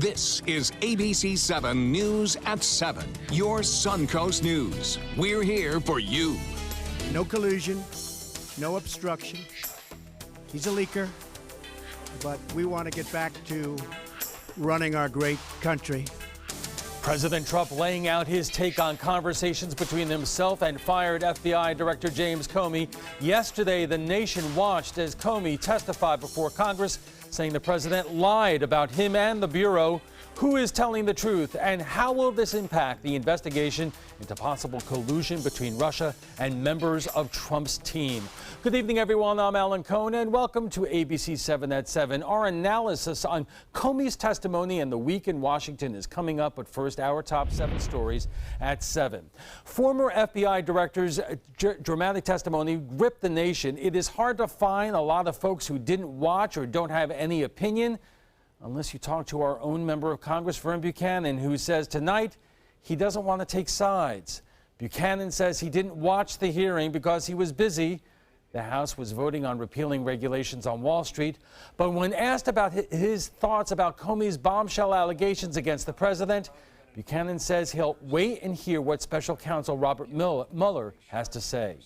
This is ABC7 News at 7, your Suncoast News. We're here for you. No collusion, no obstruction. He's a leaker, but we want to get back to running our great country. President Trump laying out his take on conversations between himself and fired FBI Director James Comey. Yesterday, the nation watched as Comey testified before Congress, saying the president lied about him and the Bureau. Who is telling the truth, and how will this impact the investigation into possible collusion between Russia and members of Trump's team? Good evening, everyone. I'm Alan Cohn, and welcome to ABC7 at 7. Our analysis on Comey's testimony and the week in Washington is coming up, but first, our top 7 stories at 7. Former FBI director's dramatic testimony gripped the nation. It is hard to find a lot of folks who didn't watch or don't have any opinion, unless you talk to our own member of Congress, Vern Buchanan, who says tonight he doesn't want to take sides. Buchanan says he didn't watch the hearing because he was busy. The House was voting on repealing regulations on Wall Street. But when asked about his thoughts about Comey's bombshell allegations against the president, Buchanan says he'll wait and hear what special counsel Robert Mueller has to say.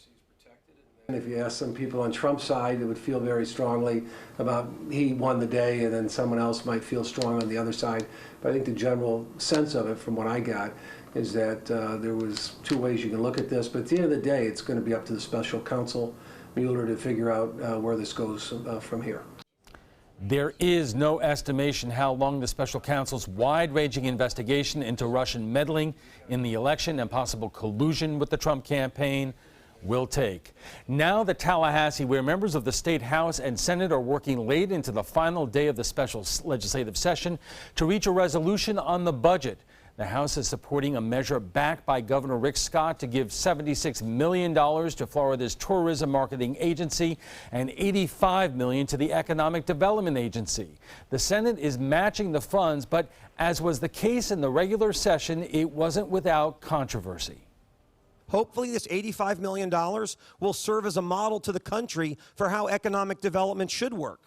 If you ask some people on Trump's side, they would feel very strongly about he won the day, and then someone else might feel strong on the other side. But I think the general sense of it, from what I got, is that there was 2 ways you can look at this. But at the end of the day, it's going to be up to the special counsel, Mueller, to figure out where this goes from here. There is no estimation how long the special counsel's wide-ranging investigation into Russian meddling in the election and possible collusion with the Trump campaign will take. Now the Tallahassee, where members of the state House and Senate are working late into the final day of the special legislative session to reach a resolution on the budget. The House is supporting a measure backed by Governor Rick Scott to give $76 million to Florida's tourism marketing agency and $85 million to the Economic Development Agency. The Senate is matching the funds, but as was the case in the regular session, it wasn't without controversy. Hopefully this $85 million will serve as a model to the country for how economic development should work.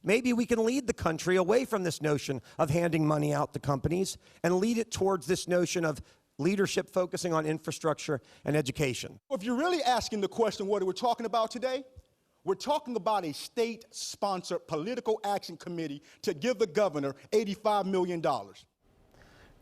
Maybe we can lead the country away from this notion of handing money out to companies and lead it towards this notion of leadership focusing on infrastructure and education. If you're really asking the question what we're talking about today, we're talking about a state-sponsored political action committee to give the governor $85 million.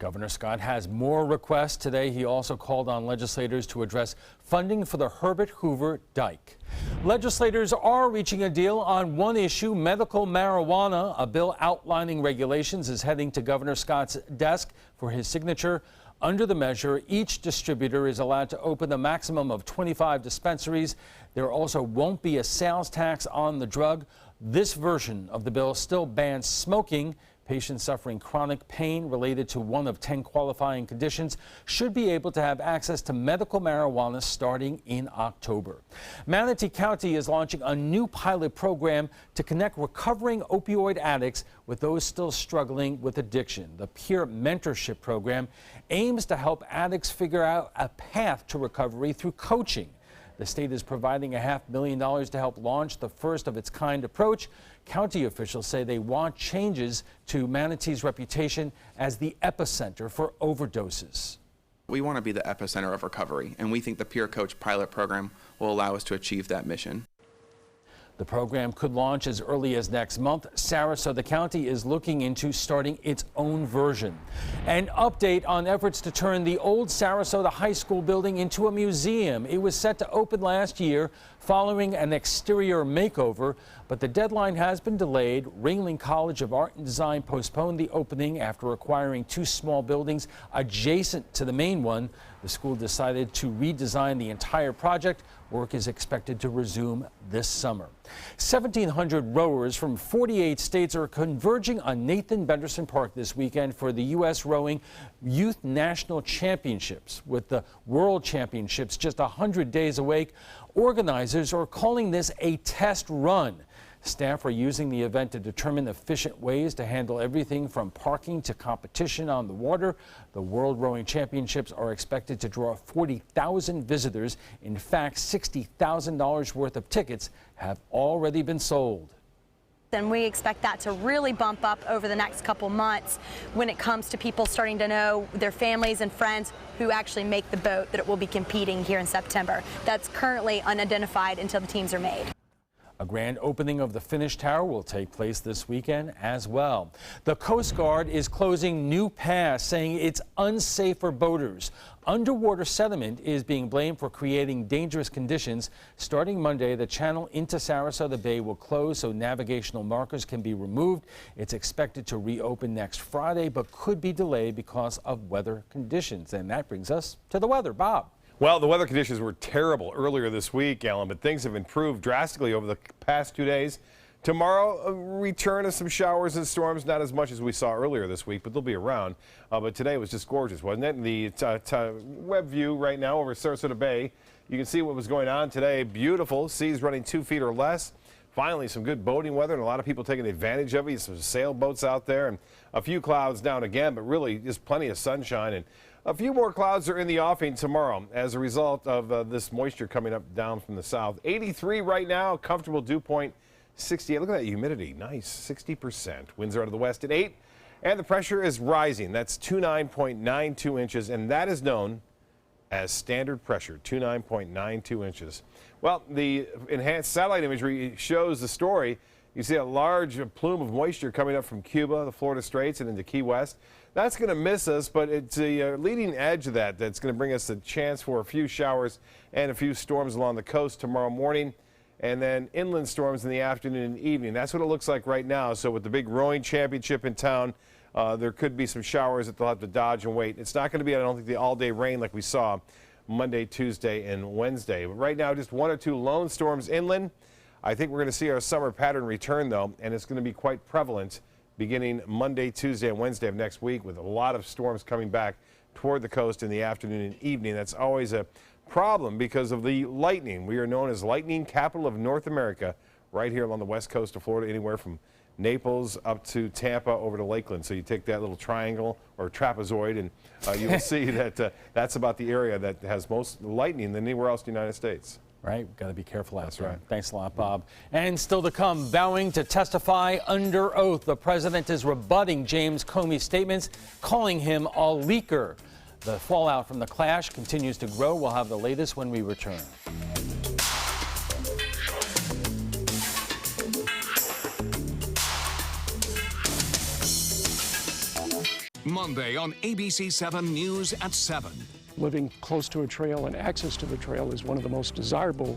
Governor Scott has more requests today. He also called on legislators to address funding for the Herbert Hoover Dike. Legislators are reaching a deal on one issue, medical marijuana. A bill outlining regulations is heading to Governor Scott's desk for his signature. Under the measure, each distributor is allowed to open a maximum of 25 dispensaries. There also won't be a sales tax on the drug. This version of the bill still bans smoking. Patients suffering chronic pain related to one of 10 qualifying conditions should be able to have access to medical marijuana starting in October. Manatee County is launching a new pilot program to connect recovering opioid addicts with those still struggling with addiction. The peer mentorship program aims to help addicts figure out a path to recovery through coaching. The state is providing $500,000 to help launch the first of its kind approach. County officials say they want changes to Manatee's reputation as the epicenter for overdoses. We want to be the epicenter of recovery, and we think the Peer Coach pilot program will allow us to achieve that mission. The program could launch as early as next month. Sarasota County is looking into starting its own version. An update on efforts to turn the old Sarasota High School building into a museum. It was set to open last year following an exterior makeover, but the deadline has been delayed. Ringling College of Art and Design postponed the opening after acquiring 2 small buildings adjacent to the main one. The school decided to redesign the entire project. Work is expected to resume this summer. 1,700 rowers from 48 states are converging on Nathan Benderson Park this weekend for the U.S. Rowing Youth National Championships. With the World Championships just 100 days away, organizers are calling this a test run. Staff are using the event to determine efficient ways to handle everything from parking to competition on the water. The World Rowing Championships are expected to draw 40,000 visitors. In fact, $60,000 worth of tickets have already been sold. and we expect that to really bump up over the next couple months when it comes to people starting to know their families and friends who actually make the boat that it will be competing here in September. That's currently unidentified until the teams are made. A grand opening of the Finnish Tower will take place this weekend as well. The Coast Guard is closing new paths, saying it's unsafe for boaters. Underwater sediment is being blamed for creating dangerous conditions. Starting Monday, the channel into Sarasota Bay will close so navigational markers can be removed. It's expected to reopen next Friday, but could be delayed because of weather conditions. And that brings us to the weather. Bob. Well, the weather conditions were terrible earlier this week, Alan, but things have improved drastically over the past 2 days. Tomorrow, a return of some showers and storms, not as much as we saw earlier this week, but they'll be around. But today was just gorgeous, wasn't it? The web view right now over Sarasota Bay, you can see what was going on today. Beautiful, seas running 2 feet or less. Finally, some good boating weather and a lot of people taking advantage of it. Some sailboats out there and a few clouds down again, but really just plenty of sunshine. And a few more clouds are in the offing tomorrow as a result of this moisture coming up down from the south. 83 right now, comfortable dew point 68. Look at that humidity, nice, 60%. Winds are out of the west at 8, and the pressure is rising. That's 29.92 inches, and that is known as standard pressure, 29.92 inches. Well, the enhanced satellite imagery shows the story. You see a large plume of moisture coming up from Cuba, the Florida Straits, and into Key West. That's going to miss us, but it's the leading edge of that's going to bring us a chance for a few showers and a few storms along the coast tomorrow morning, and then inland storms in the afternoon and evening. That's what it looks like right now. So with the big rowing championship in town, there could be some showers that they'll have to dodge and wait. It's not going to be, I don't think, the all-day rain like we saw Monday, Tuesday, and Wednesday. But right now, just 1 or 2 lone storms inland. I think we're going to see our summer pattern return, though, and it's going to be quite prevalent beginning Monday, Tuesday, and Wednesday of next week, with a lot of storms coming back toward the coast in the afternoon and evening. That's always a problem because of the lightning. We are known as lightning capital of North America right here along the west coast of Florida, anywhere from Naples up to Tampa over to Lakeland. So you take that little triangle or trapezoid and you will see that that's about the area that has most lightning than anywhere else in the United States. Right, got to be careful out there. Right. Thanks a lot, Bob. And still to come, vowing to testify under oath, the president is rebutting James Comey's statements, calling him a leaker. The fallout from the clash continues to grow. We'll have the latest when we return. Monday on ABC7 News at 7. Living close to a trail and access to the trail is one of the most desirable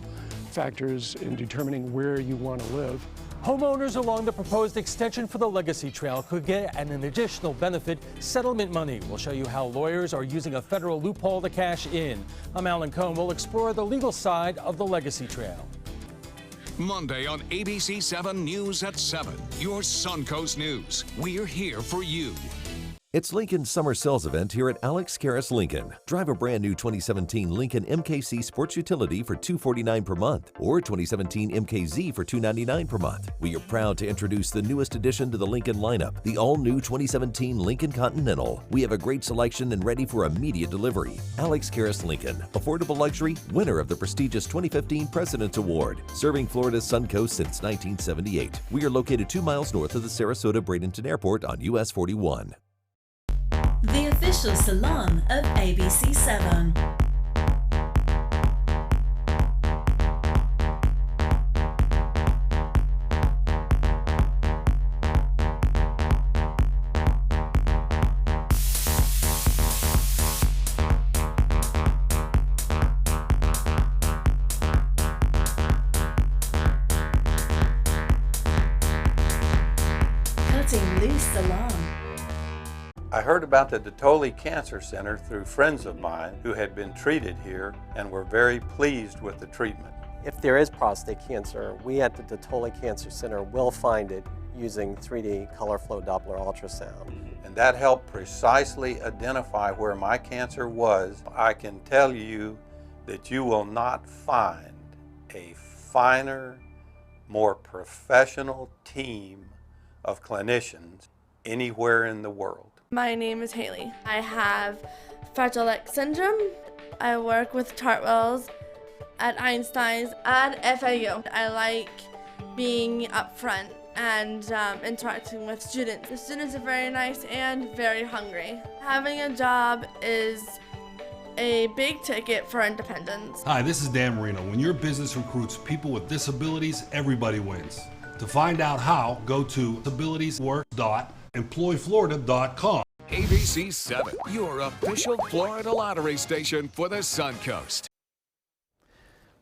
factors in determining where you want to live. Homeowners along the proposed extension for the Legacy Trail could get an additional benefit, settlement money. We'll show you how lawyers are using a federal loophole to cash in. I'm Alan Cohn. We'll explore the legal side of the Legacy Trail. Monday on ABC7 News at 7. Your Suncoast News. We're here for you. It's Lincoln's summer sales event here at Alex Karras Lincoln. Drive a brand new 2017 Lincoln MKC Sports Utility for $249 per month or 2017 MKZ for $299 per month. We are proud to introduce the newest addition to the Lincoln lineup, the all-new 2017 Lincoln Continental. We have a great selection and ready for immediate delivery. Alex Karras Lincoln, affordable luxury, winner of the prestigious 2015 President's Award, serving Florida's Suncoast since 1978. We are located 2 miles north of the Sarasota-Bradenton Airport on US 41. The official salon of ABC7. Cutting Loose Salon. I heard about the Dotoli Cancer Center through friends of mine who had been treated here and were very pleased with the treatment. If there is prostate cancer, we at the Dotoli Cancer Center will find it using 3D color flow Doppler ultrasound. And that helped precisely identify where my cancer was. I can tell you that you will not find a finer, more professional team of clinicians anywhere in the world. My name is Haley. I have Fragile X syndrome. I work with Chartwells at Einstein's and FAU. I like being up front and interacting with students. The students are very nice and very hungry. Having a job is a big ticket for independence. Hi, this is Dan Marino. When your business recruits people with disabilities, everybody wins. To find out how, go to abilitieswork.employflorida.com. ABC7, your official Florida lottery station for the Suncoast.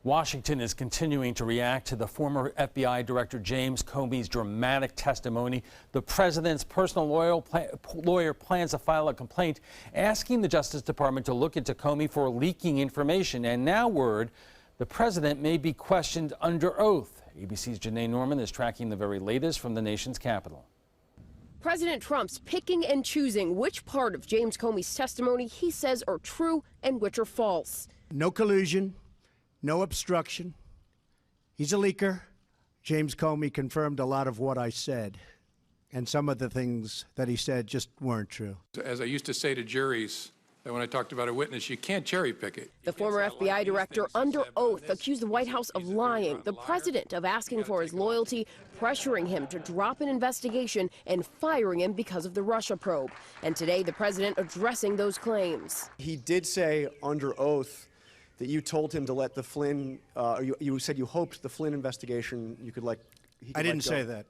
Washington is continuing to react to the former FBI Director James Comey's dramatic testimony. The president's personal lawyer plans to file a complaint asking the Justice Department to look into Comey for leaking information. And now word, the president may be questioned under oath. ABC's Janae Norman is tracking the very latest from the nation's capital. President Trump's picking and choosing which part of James Comey's testimony he says are true and which are false. No collusion. No obstruction. He's a leaker. James Comey confirmed a lot of what I said, and some of the things that he said just weren't true. As I used to say to juries, that when I talked about a witness, you can't cherry pick it. The former FBI director under oath accused the White House of lying, the president of asking for his loyalty, pressuring him to drop an investigation, and firing him because of the Russia probe. And today, the president addressing those claims. He did say under oath that you told him to let the Flynn, you said you hoped the Flynn investigation you could let. I didn't say that.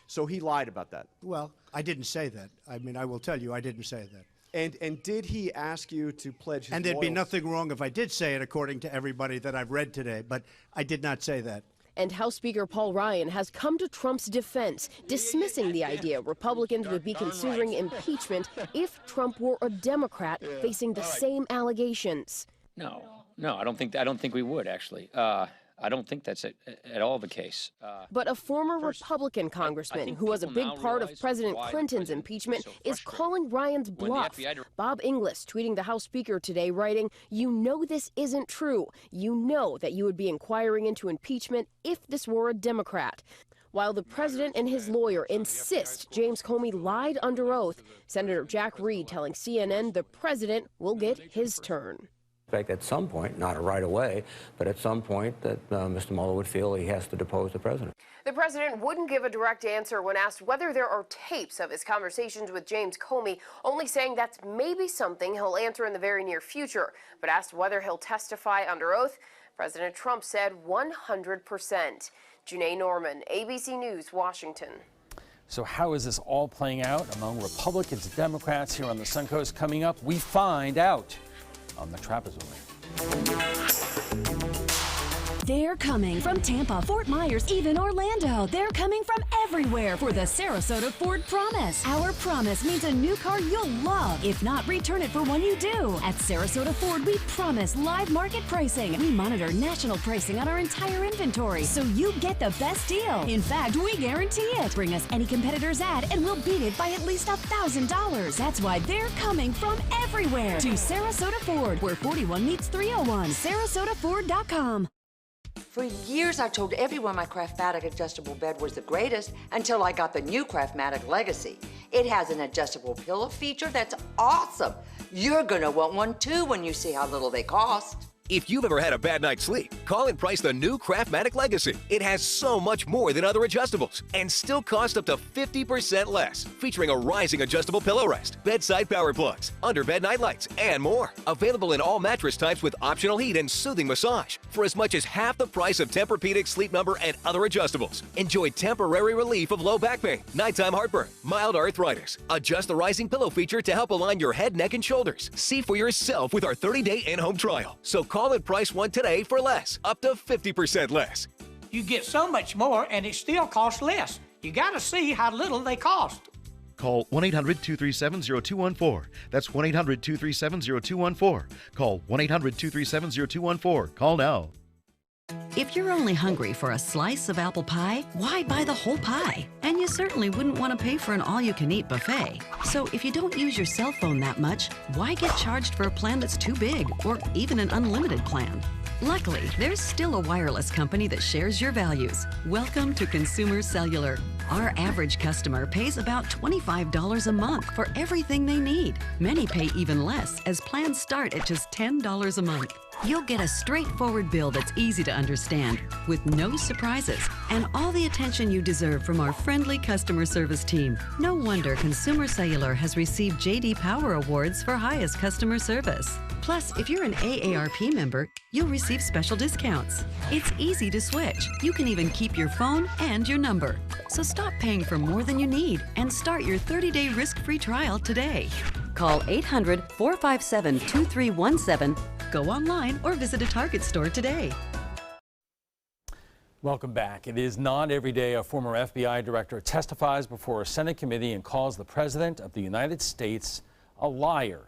So he lied about that. Well, I didn't say that. I mean, I will tell you, I didn't say that. And did he ask you to pledge his And there'd be loyalty? nothing wrong if I did say it, according to everybody that I've read today, but I did not say that. And House Speaker Paul Ryan has come to Trump's defense, dismissing the idea Republicans would be considering impeachment if Trump were a Democrat facing the same allegations. No, I don't think we would, actually. I don't think that's at all the case. But a former Republican congressman who was a big part of President Clinton's impeachment is calling Ryan's bluff. Bob Inglis tweeting the House Speaker today, writing, "You know this isn't true. You know that you would be inquiring into impeachment if this were a Democrat." While the president and his lawyer insist James Comey lied under oath, Senator Jack Reed telling CNN the president will get his turn. At some point, not right away, but at some point that Mr. Mueller would feel he has to depose the president. The president wouldn't give a direct answer when asked whether there are tapes of his conversations with James Comey, only saying that's maybe something he'll answer in the very near future. But asked whether he'll testify under oath, President Trump said 100%. Janae Norman, ABC News, Washington. So how is this all playing out among Republicans and Democrats here on the Suncoast? Coming up, we find out on the Trapezoid. They're coming from Tampa, Fort Myers, even Orlando. They're coming from everywhere for the Sarasota Ford Promise. Our promise means a new car you'll love. If not, return it for one you do. At Sarasota Ford, we promise live market pricing. We monitor national pricing on our entire inventory, so you get the best deal. In fact, we guarantee it. Bring us any competitor's ad, and we'll beat it by at least $1,000. That's why they're coming from everywhere to Sarasota Ford, where 41 meets 301. SarasotaFord.com. For years, I've told everyone my Craftmatic adjustable bed was the greatest until I got the new Craftmatic Legacy. It has an adjustable pillow feature that's awesome. You're gonna want one too when you see how little they cost. If you've ever had a bad night's sleep, call and price the new Craftmatic Legacy. It has so much more than other adjustables and still costs up to 50% less, featuring a rising adjustable pillow rest, bedside power plugs, under-bed night lights, and more. Available in all mattress types with optional heat and soothing massage for as much as half the price of Tempur-Pedic, Sleep Number, and other adjustables. Enjoy temporary relief of low back pain, nighttime heartburn, mild arthritis. Adjust the rising pillow feature to help align your head, neck, and shoulders. See for yourself with our 30-day in-home trial. So call and price one today for less, up to 50% less. You get so much more and it still costs less. You gotta see how little they cost. Call 1-800-237-0214. That's 1-800-237-0214. Call 1-800-237-0214. Call now. If you're only hungry for a slice of apple pie, why buy the whole pie? And you certainly wouldn't want to pay for an all-you-can-eat buffet. So if you don't use your cell phone that much, why get charged for a plan that's too big, or even an unlimited plan? Luckily, there's still a wireless company that shares your values. Welcome to Consumer Cellular. Our average customer pays about $25 a month for everything they need. Many pay even less, as plans start at just $10 a month. You'll get a straightforward bill that's easy to understand, with no surprises, and all the attention you deserve from our friendly customer service team. No wonder Consumer Cellular has received J.D. Power Awards for highest customer service. Plus, if you're an AARP member, you'll receive special discounts. It's easy to switch. You can even keep your phone and your number. So stop paying for more than you need and start your 30-day risk-free trial today. Call 800-457-2317. Go online or visit a Target store today. Welcome back. It is not every day a former FBI director testifies before a Senate committee and calls the President of the United States a liar.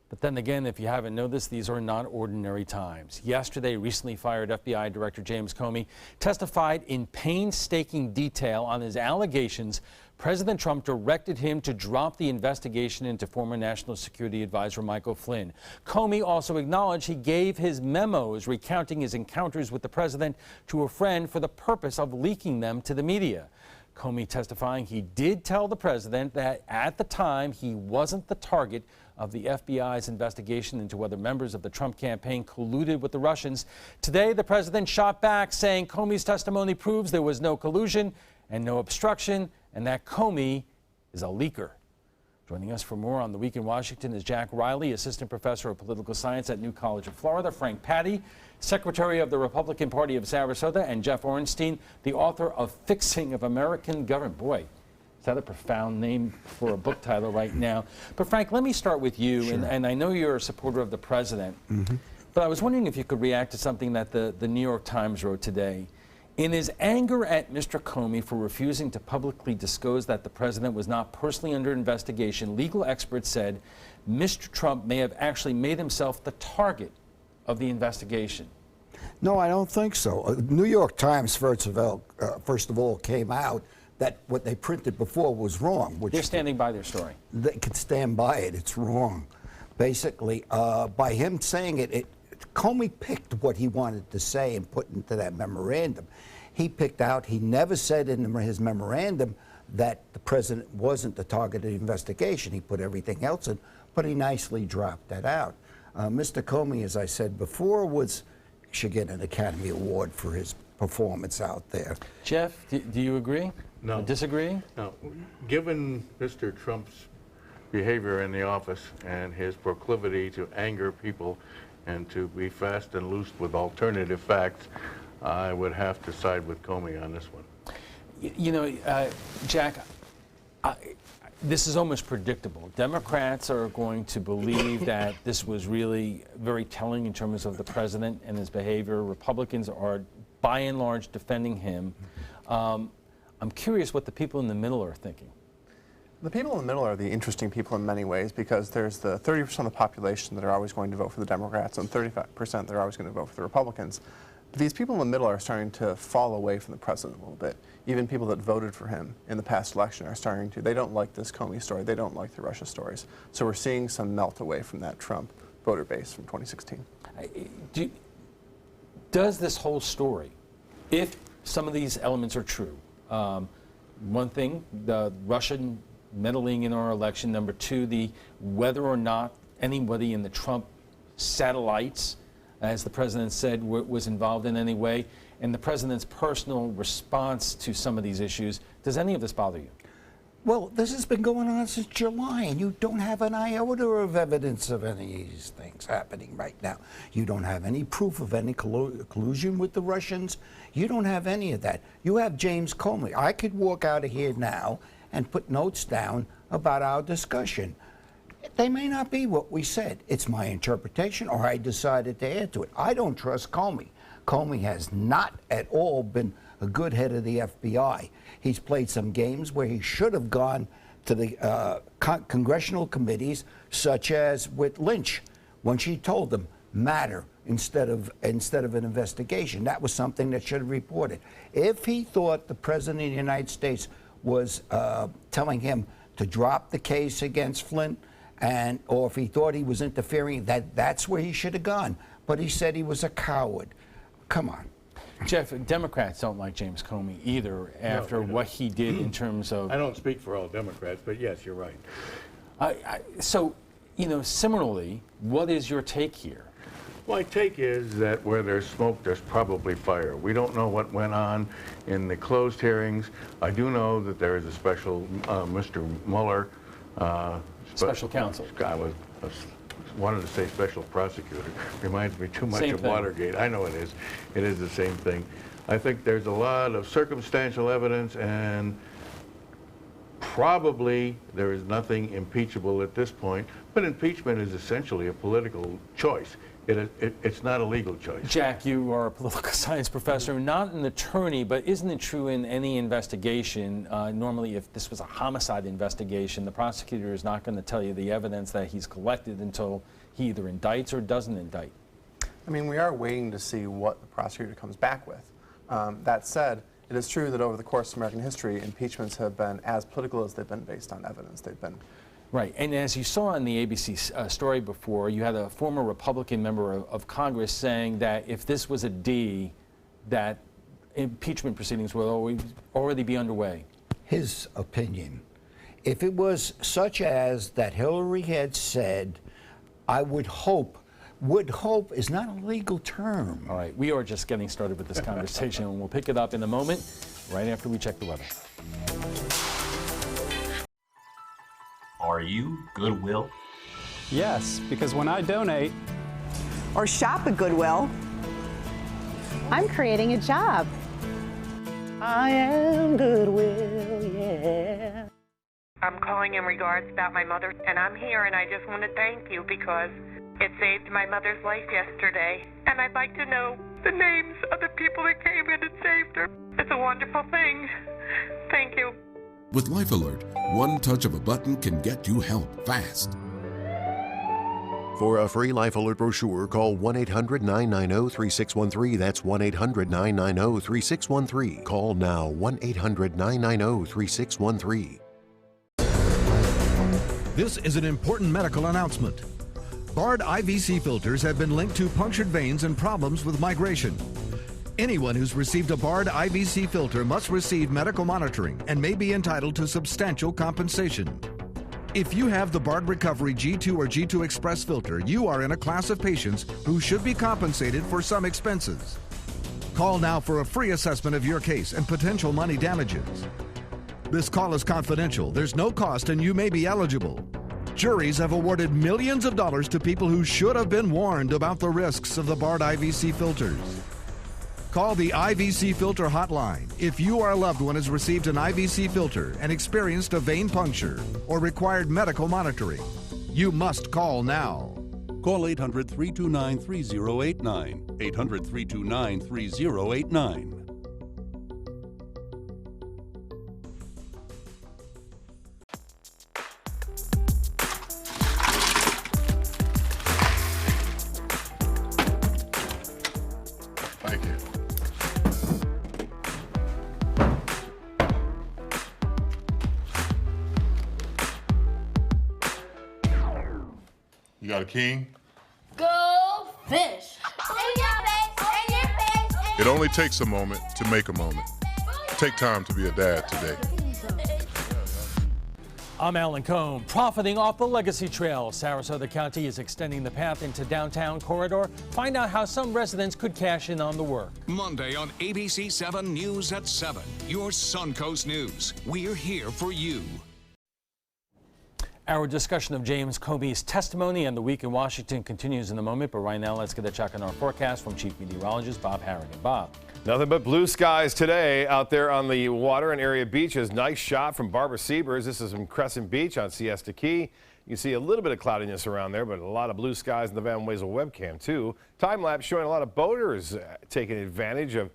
But then again, if you haven't noticed, these are not ordinary times. Yesterday, recently fired FBI Director James Comey testified in painstaking detail on his allegations President Trump directed him to drop the investigation into former National Security Advisor Michael Flynn. Comey also acknowledged he gave his memos recounting his encounters with the president to a friend for the purpose of leaking them to the media. Comey testifying he did tell the president that at the time he wasn't the target of the FBI's investigation into whether members of the Trump campaign colluded with the Russians. Today, the president shot back, saying Comey's testimony proves there was no collusion and no obstruction, and that Comey is a leaker. Joining us for more on The Week in Washington is Jack Riley, Assistant Professor of Political Science at New College of Florida, Frank Patty, Secretary of the Republican Party of Sarasota, and Jeff Orenstein, the author of Fixing of American Government. Boy, is that a profound name for a book title right now. But Frank, let me start with you, Sure. and I know you're a supporter of the president, but I was wondering if you could react to something that the New York Times wrote today. In his anger at Mr. Comey for refusing to publicly disclose that the president was not personally under investigation, legal experts said Mr. Trump may have actually made himself the target of the investigation. No, I don't think so. New York Times, first of all, came out that what they printed before was wrong. Which They're standing by their story. They could stand by it. It's wrong. Basically, by him saying it, Comey picked what he wanted to say and put into that memorandum. He picked out, he never said in his memorandum that the president wasn't the target of the investigation. He put everything else in, but he nicely dropped that out. Mr. Comey, as I said before, should get an Academy Award for his performance out there. Jeff, do you agree? No. Or disagree? No. Given Mr. Trump's behavior in the office and his proclivity to anger people and to be fast and loose with alternative facts, I would have to side with Comey on this one. You know, Jack, this is almost predictable. Democrats are going to believe that this was really very telling in terms of the president and his behavior. Republicans are, by and large, defending him. I'm curious what the people in the middle are thinking. The people in the middle are the interesting people in many ways, because there's the 30% of the population that are always going to vote for the Democrats and 35% that are always going to vote for the Republicans. But these people in the middle are starting to fall away from the president a little bit. Even people that voted for him in the past election are starting to. They don't like this Comey story. They don't like the Russia stories. So we're seeing some melt away from that Trump voter base from 2016. Does this whole story, if some of these elements are true, one thing, the Russian meddling in our election. Number two, whether or not anybody in the Trump satellites, as the president said, was involved in any way, and the president's personal response to some of these issues. Does any of this bother you? Well, this has been going on since July, and you don't have an iota of evidence of any of these things happening right now. You don't have any proof of any collusion with the Russians. You don't have any of that. You have James Comey. I could walk out of here now and put notes down about our discussion. They may not be what we said. It's my interpretation, or I decided to add to it. I don't trust Comey. Comey has not at all been a good head of the FBI. He's played some games where he should have gone to the congressional committees, such as with Lynch, when she told them matter instead of an investigation. That was something that should have reported. If he thought the president of the United States was telling him to drop the case against Flynn, or if he thought he was interfering, that's where he should have gone. But he said he was a coward. Come on. Jeff, Democrats don't like James Comey either after what he did in terms of... I don't speak for all Democrats, but yes, you're right. So, you know, similarly, what is your take here? My take is that where there's smoke, there's probably fire. We don't know what went on in the closed hearings. I do know that there is a special, Mr. Mueller. Special counsel. I wanted to say special prosecutor. Reminds me too much of Watergate. I know it is. It is the same thing. I think there's a lot of circumstantial evidence, and probably there is nothing impeachable at this point. But impeachment is essentially a political choice. It's not a legal choice. Jack, you are a political science professor, not an attorney, but isn't it true in any investigation, normally if this was a homicide investigation, the prosecutor is not going to tell you the evidence that he's collected until he either indicts or doesn't indict? I mean, we are waiting to see what the prosecutor comes back with. That said, it is true that over the course of American history, impeachments have been as political as they've been based on evidence. They've been. Right, and as you saw in the ABC story before, you had a former Republican member of Congress saying that if this was a D, that impeachment proceedings will already be underway. His opinion. If it was such as that Hillary had said, I would hope is not a legal term. All right, we are just getting started with this conversation, and we'll pick it up in a moment, right after we check the weather. Are you Goodwill? Yes, because when I donate or shop at Goodwill, I'm creating a job. I am Goodwill, yeah. I'm calling in regards about my mother, and I'm here, and I just want to thank you because it saved my mother's life yesterday. And I'd like to know the names of the people that came in and saved her. It's a wonderful thing. Thank you. With Life Alert, one touch of a button can get you help fast. For a free Life Alert brochure, call 1-800-990-3613. That's 1-800-990-3613. Call now, 1-800-990-3613. This is an important medical announcement. Bard IVC filters have been linked to punctured veins and problems with migration. Anyone who's received a Bard IVC filter must receive medical monitoring and may be entitled to substantial compensation. If you have the Bard Recovery G2 or G2 Express filter, you are in a class of patients who should be compensated for some expenses. Call now for a free assessment of your case and potential money damages. This call is confidential, there's no cost, and you may be eligible. Juries have awarded millions of dollars to people who should have been warned about the risks of the Bard IVC filters. Call the IVC Filter Hotline if you or a loved one has received an IVC filter and experienced a vein puncture or required medical monitoring. You must call now. Call 800-329-3089. 800-329-3089. Thank you. You got a king? Go fish. It only takes a moment to make a moment. Take time to be a dad today. I'm Alan Cohn. Profiting off the Legacy Trail, Sarasota County is extending the path into downtown corridor. Find out how some residents could cash in on the work. Monday on ABC7 News at 7. Your Suncoast News. We're here for you. Our discussion of James Comey's testimony and the week in Washington continues in a moment, but right now let's get a check on our forecast from Chief Meteorologist Bob Harrigan. Bob. Nothing but blue skies today out there on the water and area beaches. Nice shot from Barbara Siebers. This is from Crescent Beach on Siesta Key. You see a little bit of cloudiness around there, but a lot of blue skies in the Van Wezel webcam too. Time lapse showing a lot of boaters taking advantage of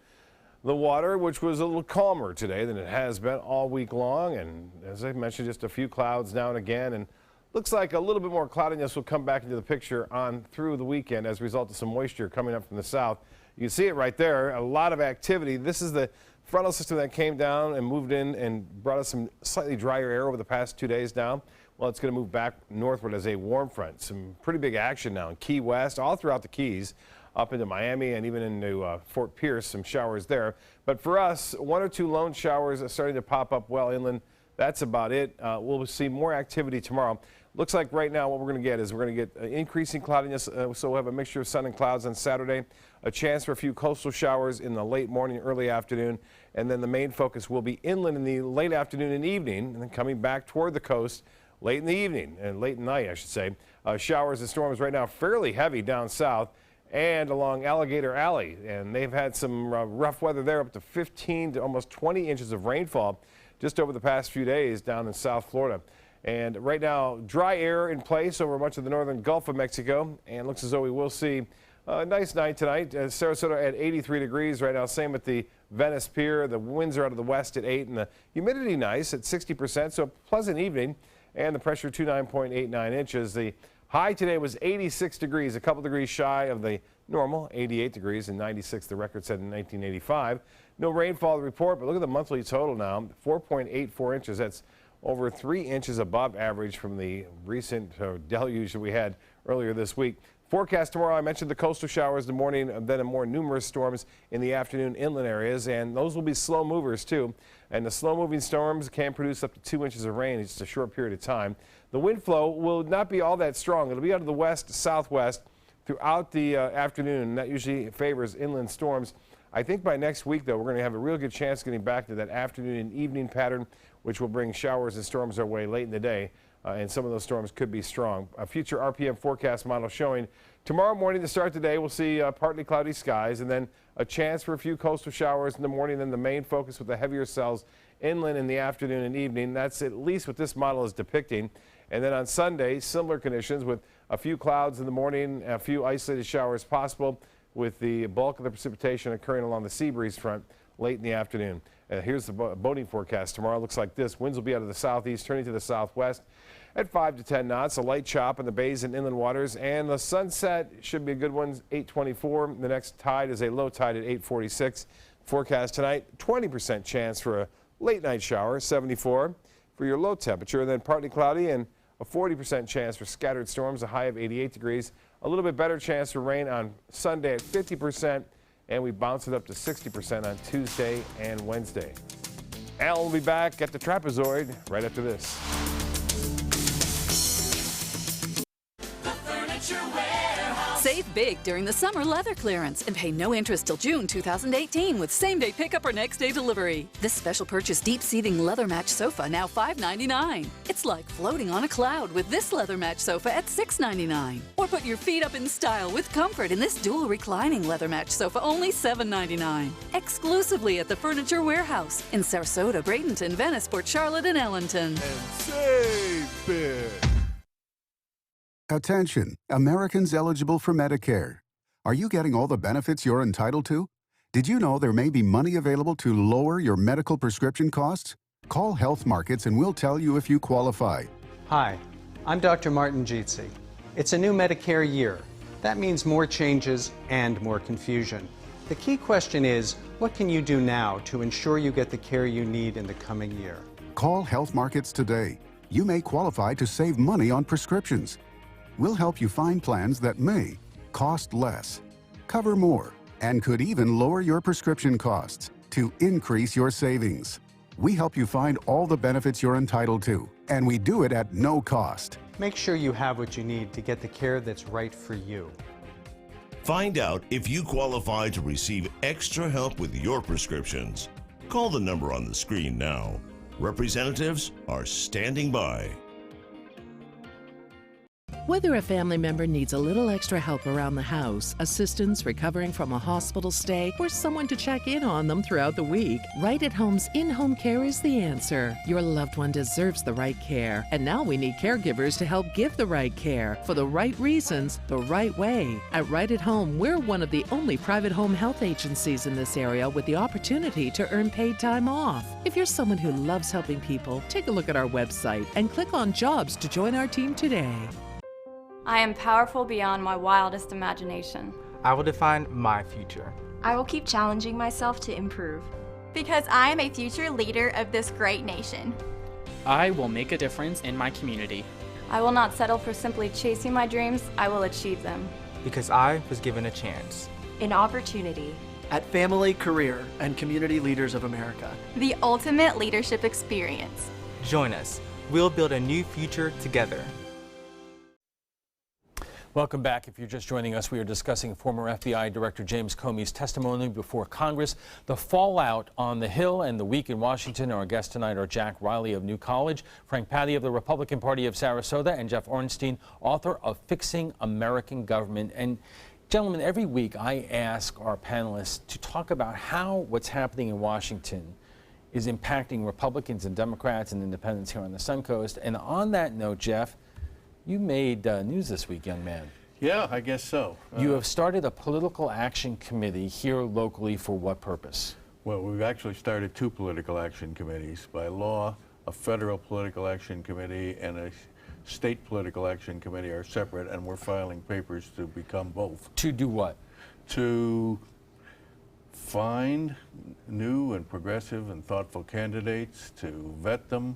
the water, which was a little calmer today than it has been all week long. And as I mentioned, just a few clouds now and again. And looks like a little bit more cloudiness will come back into the picture on through the weekend as a result of some moisture coming up from the south. You can see it right there, a lot of activity. This is the frontal system that came down and moved in and brought us some slightly drier air over the past 2 days now. Well, it's going to move back northward as a warm front. Some pretty big action now in Key West, all throughout the Keys. up into Miami and even into Fort Pierce, some showers there. But for us, 1 or 2 lone showers are starting to pop up well inland. That's about it. We'll see more activity tomorrow. Looks like right now what we're going to get is we're going to get increasing cloudiness, so we'll have a mixture of sun and clouds on Saturday, a chance for a few coastal showers in the late morning, early afternoon, and then the main focus will be inland in the late afternoon and evening, and then coming back toward the coast late in the evening, and late at night, I should say. Showers and storms right now fairly heavy down south and along Alligator Alley, and they've had some rough weather there, up to 15 to almost 20 inches of rainfall just over the past few days down in South Florida. And right now, dry air in place over much of the northern Gulf of Mexico, and looks as though we will see a nice night tonight. Sarasota at 83 degrees right now, same at the Venice Pier. The winds are out of the west at 8, and the humidity nice at 60%, so a pleasant evening, and the pressure 29.89 inches. The high today was 86 degrees, a couple degrees shy of the normal, 88 degrees and 96 the record set in 1985. No rainfall to report, but look at the monthly total now, 4.84 inches. That's over 3 inches above average from the recent deluge that we had earlier this week. Forecast tomorrow, I mentioned the coastal showers in the morning, and then more numerous storms in the afternoon inland areas, and those will be slow movers too. And the slow moving storms can produce up to 2 inches of rain in just a short period of time. The wind flow will not be all that strong. It'll be out of the west, southwest throughout the afternoon, and that usually favors inland storms. I think by next week, though, we're going to have a real good chance of getting back to that afternoon and evening pattern, which will bring showers and storms our way late in the day, and some of those storms could be strong. A future RPM forecast model showing tomorrow morning to start the day, we'll see partly cloudy skies, and then a chance for a few coastal showers in the morning, then the main focus with the heavier cells inland in the afternoon and evening. That's at least what this model is depicting. And then on Sunday, similar conditions with a few clouds in the morning, a few isolated showers possible, with the bulk of the precipitation occurring along the sea breeze front late in the afternoon. Here's the boating forecast tomorrow. Looks like this. Winds will be out of the southeast, turning to the southwest at 5 to 10 knots. A light chop in the bays and inland waters. And the sunset should be a good one, 8:24. The next tide is a low tide at 8:46. Forecast tonight, 20% chance for a late night shower, 74 for your low temperature. And then partly cloudy and a 40% chance for scattered storms, a high of 88 degrees. A little bit better chance for rain on Sunday at 50%, and we bounce it up to 60% on Tuesday and Wednesday. Al will be back at the Trapezoid right after this. Save big during the summer leather clearance and pay no interest till June 2018 with same-day pickup or next-day delivery. This special purchase deep-seating leather match sofa now $5.99. It's like floating on a cloud with this leather match sofa at $6.99. Or put your feet up in style with comfort in this dual reclining leather match sofa only $7.99. Exclusively at the Furniture Warehouse in Sarasota, Bradenton, Venice, Port Charlotte, and Ellenton. And save big. Attention, Americans eligible for Medicare. Are you getting all the benefits you're entitled to? Did you know there may be money available to lower your medical prescription costs? Call Health Markets and we'll tell you if you qualify. Hi, I'm Dr. Martin Jeetsi. It's a new Medicare year. That means more changes and more confusion. The key question is, what can you do now to ensure you get the care you need in the coming year? Call Health Markets today. You may qualify to save money on prescriptions. We'll help you find plans that may cost less, cover more, and could even lower your prescription costs to increase your savings. We help you find all the benefits you're entitled to, and we do it at no cost. Make sure you have what you need to get the care that's right for you. Find out if you qualify to receive extra help with your prescriptions. Call the number on the screen now. Representatives are standing by. Whether a family member needs a little extra help around the house, assistance recovering from a hospital stay, or someone to check in on them throughout the week, Right at Home's in-home care is the answer. Your loved one deserves the right care, and now we need caregivers to help give the right care for the right reasons, the right way. At Right at Home, we're one of the only private home health agencies in this area with the opportunity to earn paid time off. If you're someone who loves helping people, take a look at our website and click on Jobs to join our team today. I am powerful beyond my wildest imagination. I will define my future. I will keep challenging myself to improve. Because I am a future leader of this great nation. I will make a difference in my community. I will not settle for simply chasing my dreams, I will achieve them. because I was given a chance. An opportunity. At Family, Career, and Community Leaders of America. The ultimate leadership experience. Join us. We'll build a new future together. Welcome back. If you're just joining us, we are discussing former FBI Director James Comey's testimony before Congress, the fallout on the Hill, and the week in Washington. Our guests tonight are Jack Riley of New College, Frank Patty of the Republican Party of Sarasota, and Jeff Ornstein, author of Fixing American Government. And gentlemen, every week I ask our panelists to talk about how what's happening in Washington is impacting Republicans and Democrats and independents here on the Suncoast. And on that note, Jeff, you made news this week, young man. Yeah, I guess so. You have started a political action committee here locally for what purpose? Well, we've actually started 2 political action committees. By law, a federal political action committee and a state political action committee are separate, and we're filing papers to become both. To do what? To find new and progressive and thoughtful candidates, to vet them,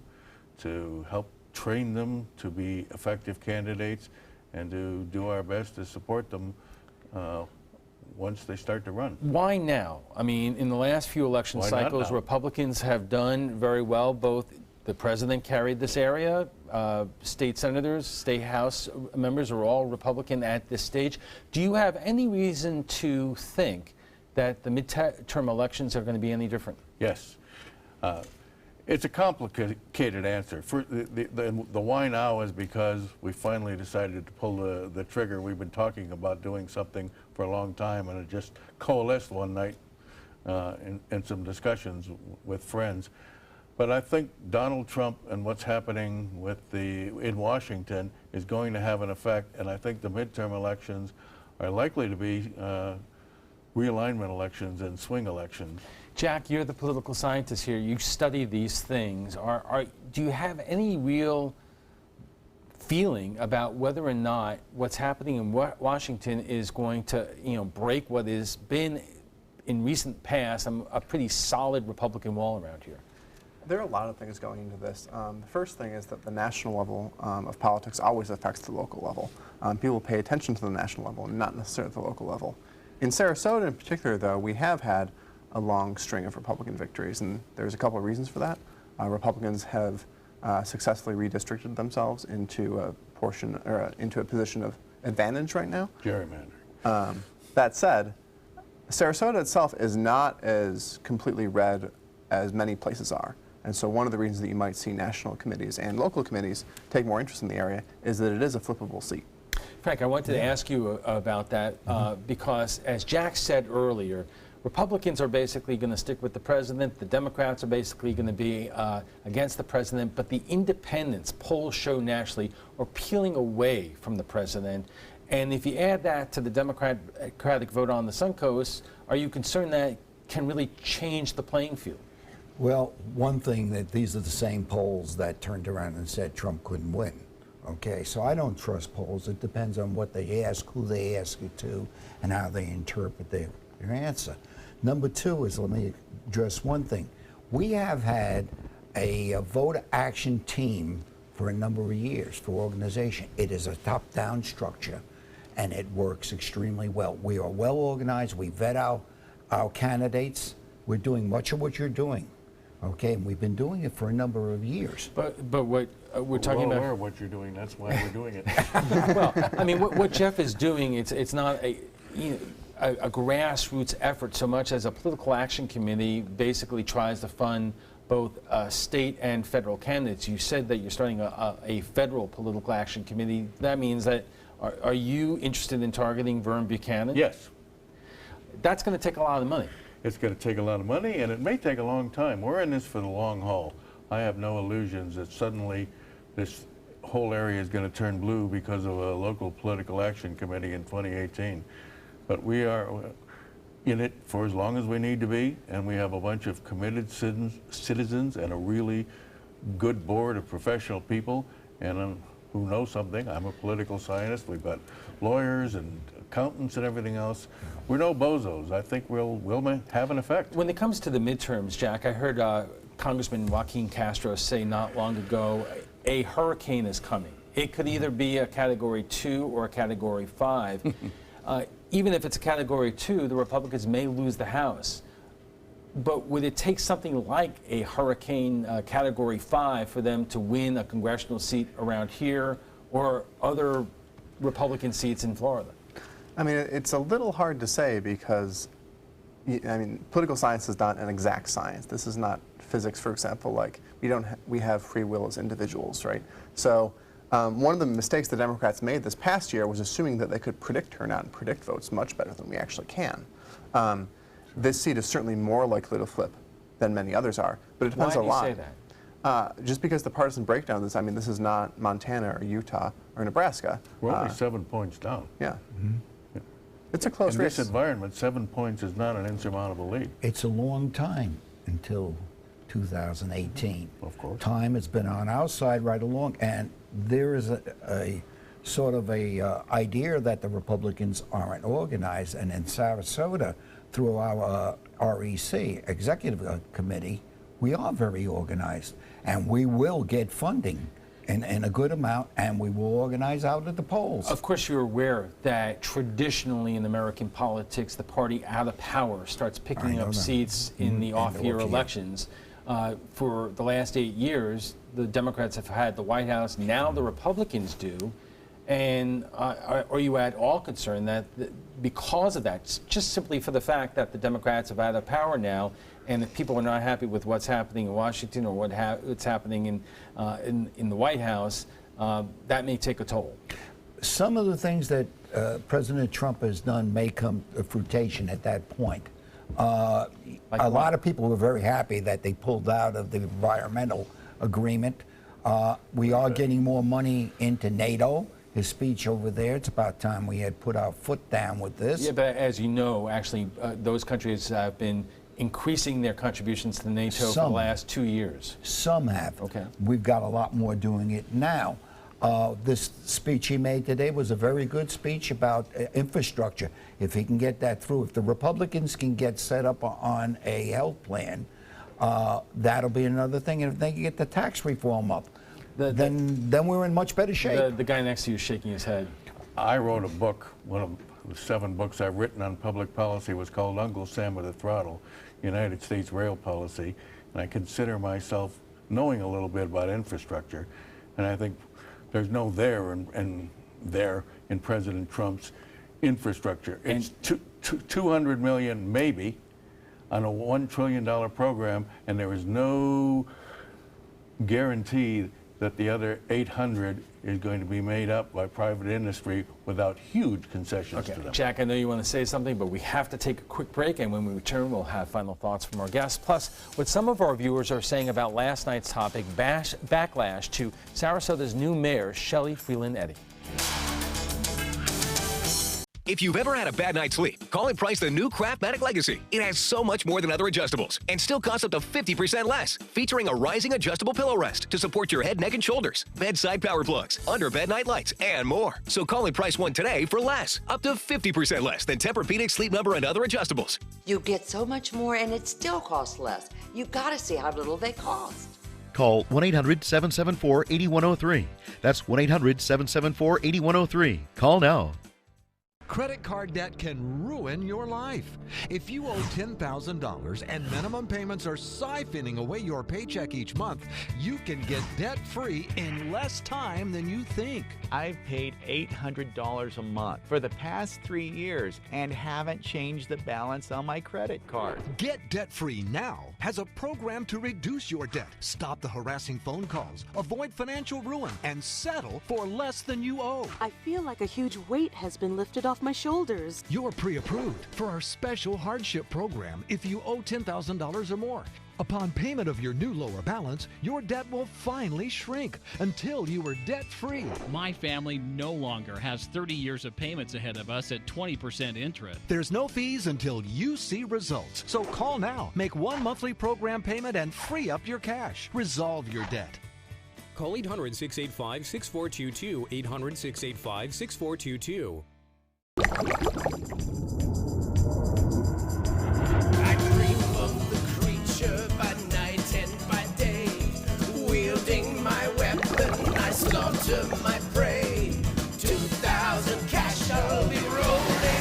to help train them to be effective candidates, and to do our best to support them once they start to run. Why now? I mean, in the last few election cycles, Republicans have done very well. Both the president carried this area, state senators, state house members are all Republican at this stage. Do you have any reason to think that the midterm elections are going to be any different? Yes. It's a complicated answer. The why now is because we finally decided to pull the trigger. We've been talking about doing something for a long time, and it just coalesced one night in some discussions with friends. But I think Donald Trump and what's happening in Washington is going to have an effect, and I think the midterm elections are likely to be realignment elections and swing elections. Jack, you're the political scientist here. You study these things. Do you have any real feeling about whether or not what's happening in Washington is going to, break what has been in recent past a pretty solid Republican wall around here? There are a lot of things going into this. The first thing is that the national level of politics always affects the local level. People pay attention to the national level, not necessarily the local level. In Sarasota in particular, though, we have had a long string of Republican victories, and there's a couple of reasons for that. Republicans have successfully redistricted themselves into a position of advantage right now. Gerrymandering. That said, Sarasota itself is not as completely red as many places are. And so one of the reasons that you might see national committees and local committees take more interest in the area is that it is a flippable seat. Frank, I wanted to ask you about that because, as Jack said earlier, Republicans are basically going to stick with the president. The Democrats are basically going to be against the president. But the independents, polls show nationally, are peeling away from the president. And if you add that to the Democratic vote on the Suncoast, are you concerned that can really change the playing field? Well, one thing that these are the same polls that turned around and said Trump couldn't win. Okay, so I don't trust polls. It depends on what they ask, who they ask it to, and how they interpret their answer. Number two is, let me address one thing. We have had a voter action team for a number of years for organization. It is a top-down structure, and it works extremely well. We are well organized. We vet our candidates. We're doing much of what you're doing. Okay, and we've been doing it for a number of years. But what we're talking about... We're aware of what you're doing. That's why we're doing it. Well, I mean, what Jeff is doing, it's not a grassroots effort so much as a political action committee basically tries to fund both state and federal candidates. You said that you're starting a federal political action committee. That means that, are you interested in targeting Vern Buchanan? Yes. That's going to take a lot of money. It's going to take a lot of money, and it may take a long time. We're in this for the long haul. I have no illusions that suddenly this whole area is going to turn blue because of a local political action committee in 2018. But we are in it for as long as we need to be, and we have a bunch of committed citizens and a really good board of professional people and who know something. I'm a political scientist. We've got lawyers and accountants and everything else. We're no bozos. I think we'll have an effect. When it comes to the midterms, Jack, I heard Congressman Joaquin Castro say not long ago, a hurricane is coming. It could either be a Category 2 or a Category 5. even if it's a Category 2, the Republicans may lose the House. But would it take something like a hurricane Category 5 for them to win a congressional seat around here or other Republican seats in Florida? I mean, it's a little hard to say because, I mean, political science is not an exact science. This is not physics, for example. Like, we have free will as individuals, right? So one of the mistakes the Democrats made this past year was assuming that they could predict turnout and predict votes much better than we actually can. This seat is certainly more likely to flip than many others are, but it depends a lot. Why do you say that? Just because the partisan breakdown of this, I mean, this is not Montana or Utah or Nebraska. We're only 7 points down. Yeah. It's a close race. In this environment, 7 points is not an insurmountable lead. It's a long time until 2018. Of course. Time has been on our side right along, and there is a sort of a idea that the Republicans aren't organized, and in Sarasota, through our REC, Executive Committee, we are very organized, and we will get funding in a good amount, and we will organize out at the polls. Of course, you're aware that traditionally in American politics, the party out of power starts picking up seats in the off-year elections. For the last 8 years, the Democrats have had the White House. Now the Republicans do. And are you at all concerned that because of that, just simply for the fact that the Democrats have out of power now, and if people are not happy with what's happening in Washington or what's happening in the White House, that may take a toll? Some of the things that President Trump has done may come to fruition at that point. A lot of people were very happy that they pulled out of the environmental agreement. We are getting more money into NATO. His speech over there, it's about time we had put our foot down with this. Yeah, but as you know, actually, those countries have been increasing their contributions to NATO for the last 2 years. Some have. Okay. We've got a lot more doing it now. This speech he made today was a very good speech about infrastructure. If he can get that through, if the Republicans can get set up on a health plan, that'll be another thing. And if they can get the tax reform up, then we're in much better shape. The guy next to you is shaking his head. I wrote a book. One of the 7 books I've written on public policy was called Uncle Sam with a Throttle, United States Rail Policy. And I consider myself knowing a little bit about infrastructure. And I think there's no there in President Trump's infrastructure. It's $200 million maybe on a $1 trillion program, and there is no guarantee that the other 800 is going to be made up by private industry without huge concessions to them. Jack, I know you want to say something, but we have to take a quick break, and when we return, we'll have final thoughts from our guests, plus what some of our viewers are saying about last night's topic, backlash to Sarasota's new mayor, Shelley Freeland Eddy. If you've ever had a bad night's sleep, call and price the new Craftmatic Legacy. It has so much more than other adjustables and still costs up to 50% less. Featuring a rising adjustable pillow rest to support your head, neck, and shoulders, bedside power plugs, under-bed night lights, and more. So call and price one today for less, up to 50% less than Tempur-Pedic, Sleep Number, and other adjustables. You get so much more and it still costs less. You've got to see how little they cost. Call 1-800-774-8103. That's 1-800-774-8103. Call now. Credit card debt can ruin your life. If you owe $10,000 and minimum payments are siphoning away your paycheck each month, you can get debt-free in less time than you think. I've paid $800 a month for the past 3 years and haven't changed the balance on my credit card. Get debt-free now has a program to reduce your debt, stop the harassing phone calls, avoid financial ruin, and settle for less than you owe. I feel like a huge weight has been lifted off my shoulders. You're pre-approved for our special hardship program if you owe $10,000 or more. Upon payment of your new lower balance, your debt will finally shrink until you are debt-free. My family no longer has 30 years of payments ahead of us at 20% interest. There's no fees until you see results. So call now, make one monthly program payment, and free up your cash. Resolve your debt. Call 800-685-6422, 800-685-6422. I dream of the creature by night and by day. Wielding my weapon, I slaughter my prey. 2,000 cash, I'll be rolling.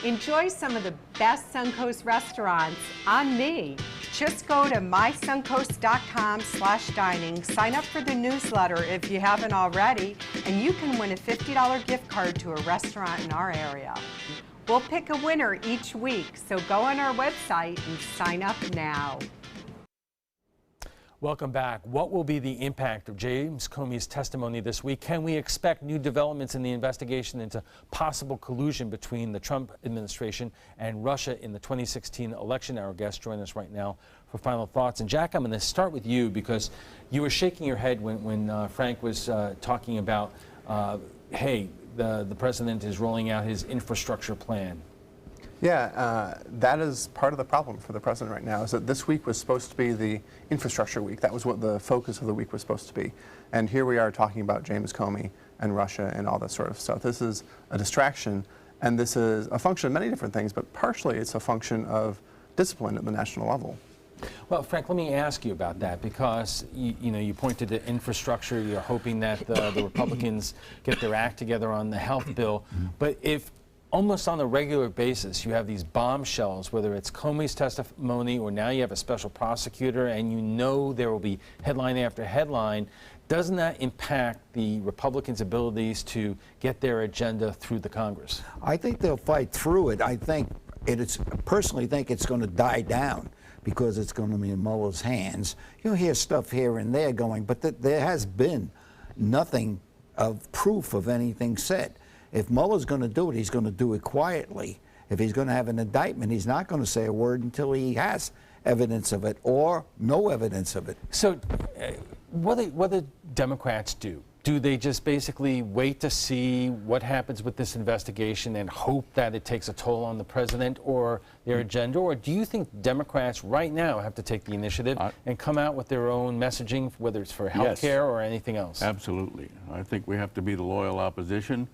Enjoy some of the best Suncoast restaurants on me. Just go to mysuncoast.com/dining, sign up for the newsletter if you haven't already, and you can win a $50 gift card to a restaurant in our area. We'll pick a winner each week, so go on our website and sign up now. Welcome back. What will be the impact of James Comey's testimony this week? Can we expect new developments in the investigation into possible collusion between the Trump administration and Russia in the 2016 election? Our guests join us right now for final thoughts. And Jack, I'm going to start with you because you were shaking your head when Frank was talking about, hey, the president is rolling out his infrastructure plan. Yeah, that is part of the problem for the president right now, is that this week was supposed to be the infrastructure week. That was what the focus of the week was supposed to be. And here we are talking about James Comey and Russia and all that sort of stuff. This is a distraction, and this is a function of many different things, but partially it's a function of discipline at the national level. Well, Frank, let me ask you about that, because you pointed to infrastructure. You're hoping that the Republicans get their act together on the health bill. But if almost on a regular basis you have these bombshells, whether it's Comey's testimony or now you have a special prosecutor, and you know there will be headline after headline, doesn't that impact the Republicans' abilities to get their agenda through the Congress? I think they'll fight through it. I personally think it's going to die down, because it's going to be in Mueller's hands. You'll hear stuff here and there going, but there has been nothing of proof of anything said. If Mueller's going to do it, he's going to do it quietly. If he's going to have an indictment, he's not going to say a word until he has evidence of it or no evidence of it. So what do Democrats do? Do they just basically wait to see what happens with this investigation and hope that it takes a toll on the president or their agenda? Or do you think Democrats right now have to take the initiative and come out with their own messaging, whether it's for health care or anything else? Absolutely. I think we have to be the loyal opposition.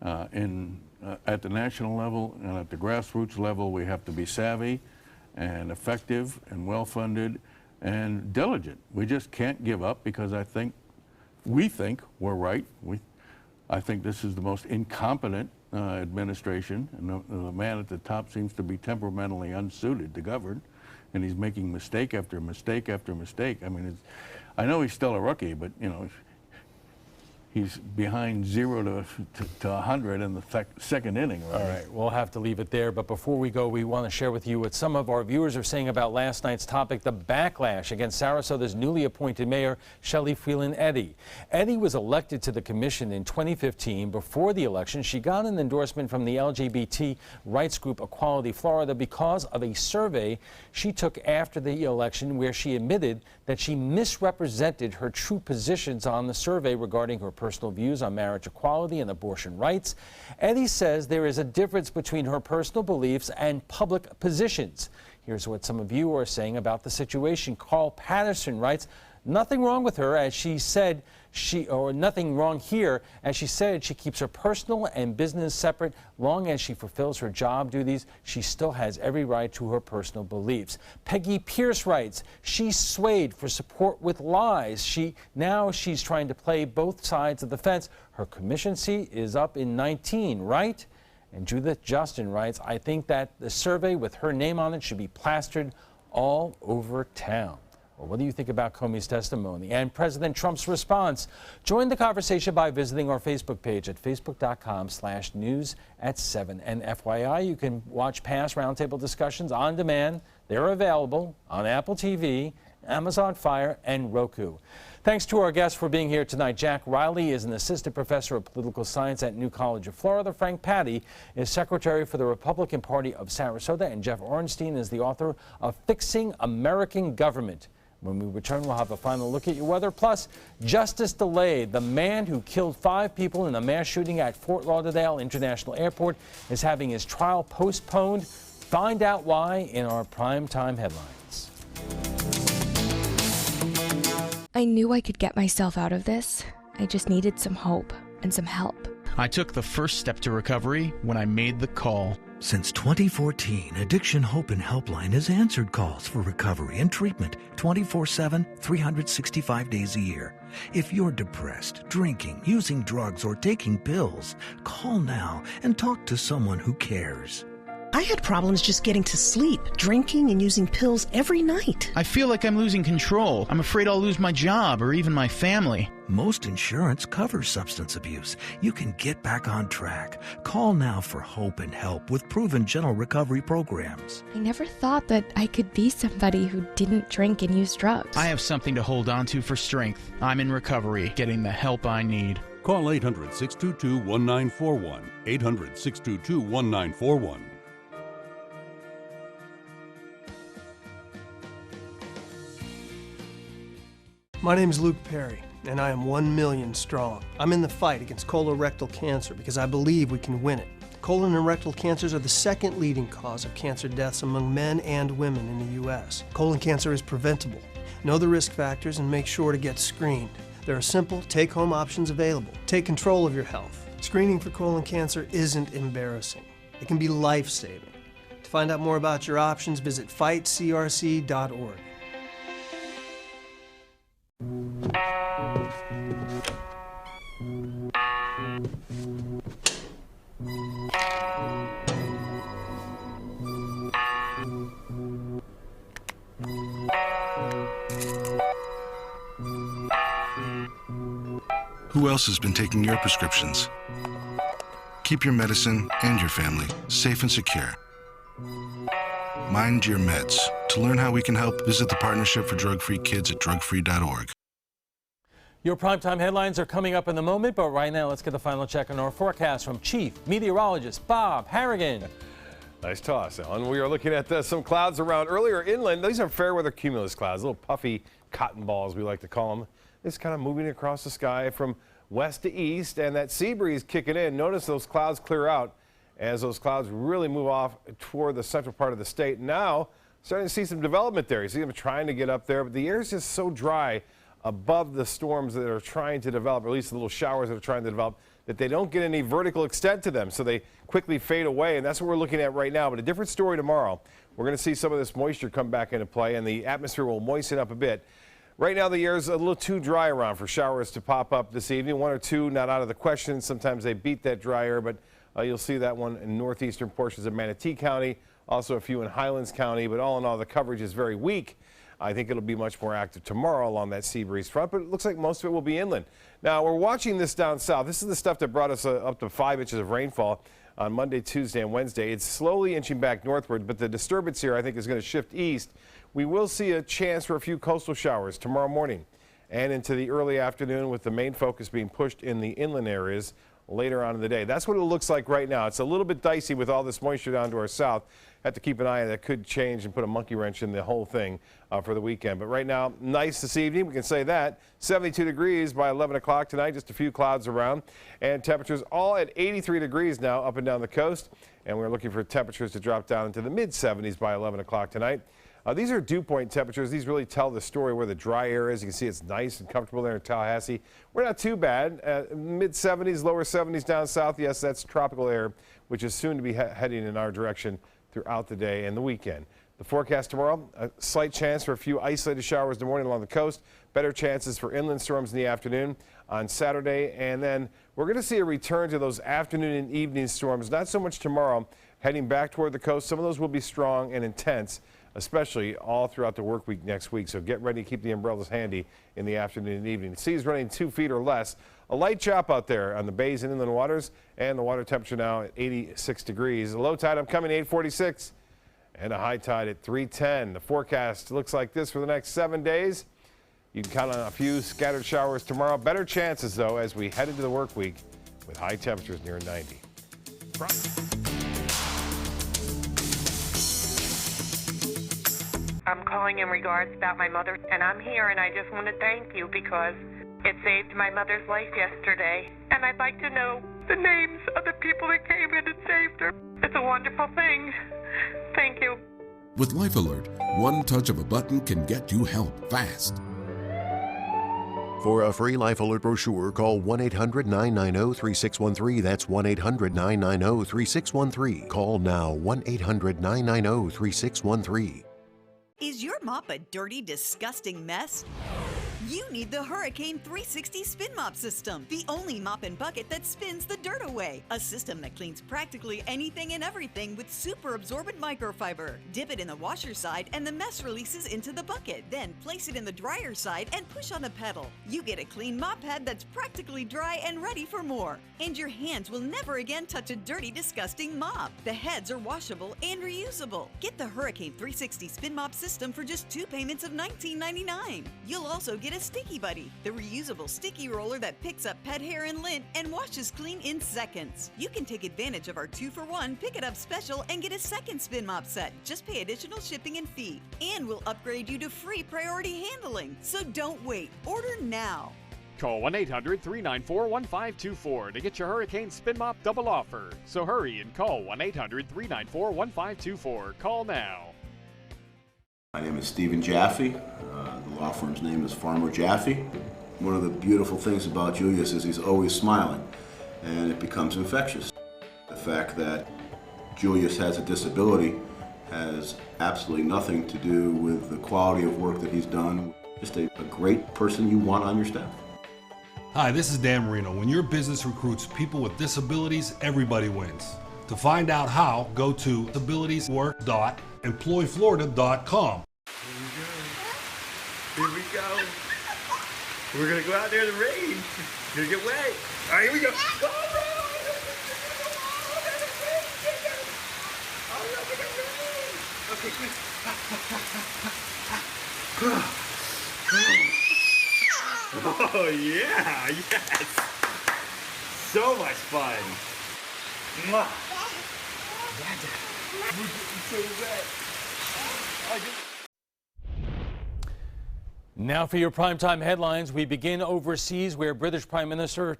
At the national level and at the grassroots level, we have to be savvy and effective and well-funded and diligent. We just can't give up, because we think we're right. I think this is the most incompetent administration, and the man at the top seems to be temperamentally unsuited to govern, and he's making mistake after mistake after mistake. I mean, I know he's still a rookie, but he's behind 0 to 100 in the second inning. Right? All right, we'll have to leave it there. But before we go, we want to share with you what some of our viewers are saying about last night's topic, the backlash against Sarasota's newly appointed mayor, Shelley Freeland Eddy. Eddy was elected to the commission in 2015. Before the election, she got an endorsement from the LGBT rights group Equality Florida because of a survey she took after the election, where she admitted that she misrepresented her true positions on the survey regarding her personal views on marriage equality and abortion rights. Eddy says there is a difference between her personal beliefs and public positions. Here's what some of you are saying about the situation. Carl Patterson writes, nothing wrong with her, as she said, nothing wrong here, as she said she keeps her personal and business separate. Long as she fulfills her job duties, she still has every right to her personal beliefs. Peggy Pierce writes, she's swayed for support with lies. Now she's trying to play both sides of the fence. Her commission seat is up in 19, right? And Judith Justin writes, I think that the survey with her name on it should be plastered all over town. Well, what do you think about Comey's testimony and President Trump's response? Join the conversation by visiting our Facebook page at facebook.com/news@7. And FYI, you can watch past roundtable discussions on demand. They're available on Apple TV, Amazon Fire, and Roku. Thanks to our guests for being here tonight. Jack Riley is an assistant professor of political science at New College of Florida. Frank Patty is secretary for the Republican Party of Sarasota. And Jeff Ornstein is the author of Fixing American Government. When we return, we'll have a final look at your weather. Plus, justice delayed. The man who killed 5 people in a mass shooting at Fort Lauderdale International Airport is having his trial postponed. Find out why in our primetime headlines. I knew I could get myself out of this. I just needed some hope and some help. I took the first step to recovery when I made the call. Since 2014, Addiction Hope and Helpline has answered calls for recovery and treatment 24/7, 365 days a year. If you're depressed, drinking, using drugs, or taking pills, call now and talk to someone who cares. I had problems just getting to sleep, drinking and using pills every night. I feel like I'm losing control. I'm afraid I'll lose my job or even my family. Most insurance covers substance abuse. You can get back on track. Call now for hope and help with proven gentle recovery programs. I never thought that I could be somebody who didn't drink and use drugs. I have something to hold on to for strength. I'm in recovery, getting the help I need. Call 800-622-1941. 800-622-1941. My name is Luke Perry, and I am 1 million strong. I'm in the fight against colorectal cancer because I believe we can win it. Colon and rectal cancers are the second leading cause of cancer deaths among men and women in the U.S. Colon cancer is preventable. Know the risk factors and make sure to get screened. There are simple, take-home options available. Take control of your health. Screening for colon cancer isn't embarrassing. It can be life-saving. To find out more about your options, visit fightcrc.org. Who else has been taking your prescriptions? Keep your medicine and your family safe and secure. Mind your meds. To learn how we can help, visit the Partnership for Drug-Free Kids at drugfree.org. Your primetime headlines are coming up in a moment, but right now let's get the final check on our forecast from Chief Meteorologist Bob Harrigan. Nice toss, Ellen. We are looking at some clouds around earlier inland. These are fair weather cumulus clouds, little puffy cotton balls, we like to call them. It's kind of moving across the sky from west to east, and that sea breeze kicking in. Notice those clouds clear out as those clouds really move off toward the central part of the state. Now, starting to see some development there. You see them trying to get up there, but the air is just so dry above the storms that are trying to develop, or at least the little showers that are trying to develop, that they don't get any vertical extent to them, so they quickly fade away, and that's what we're looking at right now. But a different story tomorrow. We're going to see some of this moisture come back into play, and the atmosphere will moisten up a bit. Right now, the air is a little too dry around for showers to pop up this evening. One or two not out of the question. Sometimes they beat that dry air, but you'll see that one in northeastern portions of Manatee County, also a few in Highlands County, but all in all, the coverage is very weak. I think it'll be much more active tomorrow along that sea breeze front, but it looks like most of it will be inland. Now, we're watching this down south. This is the stuff that brought us up to 5 inches of rainfall on Monday, Tuesday, and Wednesday. It's slowly inching back northward, but the disturbance here, I think, is going to shift east. We will see a chance for a few coastal showers tomorrow morning and into the early afternoon, with the main focus being pushed in the inland areas later on in the day. That's what it looks like right now. It's a little bit dicey with all this moisture down to our south. Have to keep an eye on that. Could change and put a monkey wrench in the whole thing for the weekend. But right now, nice this evening. We can say that. 72 degrees by 11 o'clock tonight. Just a few clouds around. And temperatures all at 83 degrees now up and down the coast. And we're looking for temperatures to drop down into the mid-70s by 11 o'clock tonight. These are dew point temperatures. These really tell the story where the dry air is. You can see it's nice and comfortable there in Tallahassee. We're not too bad. Mid-70s, lower 70s down south. Yes, that's tropical air, which is soon to be heading in our direction throughout the day and the weekend. The forecast tomorrow, a slight chance for a few isolated showers in the morning along the coast. Better chances for inland storms in the afternoon on Saturday. And then we're going to see a return to those afternoon and evening storms. Not so much tomorrow. Heading back toward the coast, some of those will be strong and intense, especially all throughout the work week next week. So get ready to keep the umbrellas handy in the afternoon and evening. The sea's running 2 feet or less. A light chop out there on the bays and inland waters, and the water temperature now at 86 degrees. The low tide upcoming 846, and a high tide at 310. The forecast looks like this for the next 7 days. You can count on a few scattered showers tomorrow. Better chances, though, as we head into the work week with high temperatures near 90. I'm calling in regards about my mother, and I'm here, and I just want to thank you because it saved my mother's life yesterday. And I'd like to know the names of the people that came in and saved her. It's a wonderful thing. Thank you. With Life Alert, one touch of a button can get you help fast. For a free Life Alert brochure, call 1-800-990-3613. That's 1-800-990-3613. Call now, 1-800-990-3613. Is your mop a dirty, disgusting mess? You need the Hurricane 360 Spin Mop System, the only mop and bucket that spins the dirt away. A system that cleans practically anything and everything with super absorbent microfiber. Dip it in the washer side and the mess releases into the bucket. Then place it in the dryer side and push on the pedal. You get a clean mop head that's practically dry and ready for more. And your hands will never again touch a dirty, disgusting mop. The heads are washable and reusable. Get the Hurricane 360 Spin Mop System for just 2 payments of $19.99. You'll also get a Sticky Buddy, the reusable sticky roller that picks up pet hair and lint and washes clean in seconds. You can take advantage of our 2-for-1 Pick It Up special and get a second spin mop set. Just pay additional shipping and fee. And we'll upgrade you to free priority handling. So don't wait. Order now. Call 1-800-394-1524 to get your Hurricane Spin Mop double offer. So hurry and call 1-800-394-1524. Call now. My name is Stephen Jaffe. The law firm's name is Farmer Jaffe. One of the beautiful things about Julius is he's always smiling, and it becomes infectious. The fact that Julius has a disability has absolutely nothing to do with the quality of work that he's done. Just a great person you want on your staff. Hi, this is Dan Marino. When your business recruits people with disabilities, everybody wins. To find out how, go to disabilitieswork.employflorida.com. Here we go. We're gonna go out there in the rain. Gonna get wet. All right, here we go. Okay, oh yeah, yes. So much fun. Mwah. We're getting so wet. Now for your primetime headlines, we begin overseas where British Prime Minister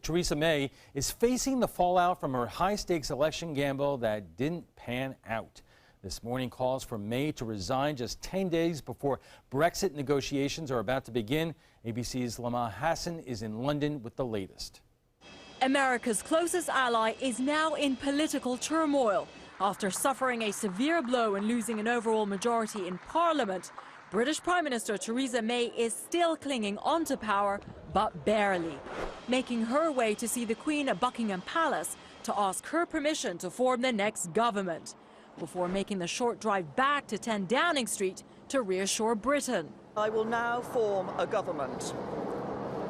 Theresa May is facing the fallout from her high-stakes election gamble that didn't pan out. This morning calls for May to resign just 10 days before Brexit negotiations are about to begin. ABC's Lama Hassan is in London with the latest. America's closest ally is now in political turmoil. After suffering a severe blow and losing an overall majority in Parliament, British Prime Minister Theresa May is still clinging onto power, but barely, making her way to see the Queen at Buckingham Palace to ask her permission to form the next government, before making the short drive back to 10 Downing Street to reassure Britain. I will now form a government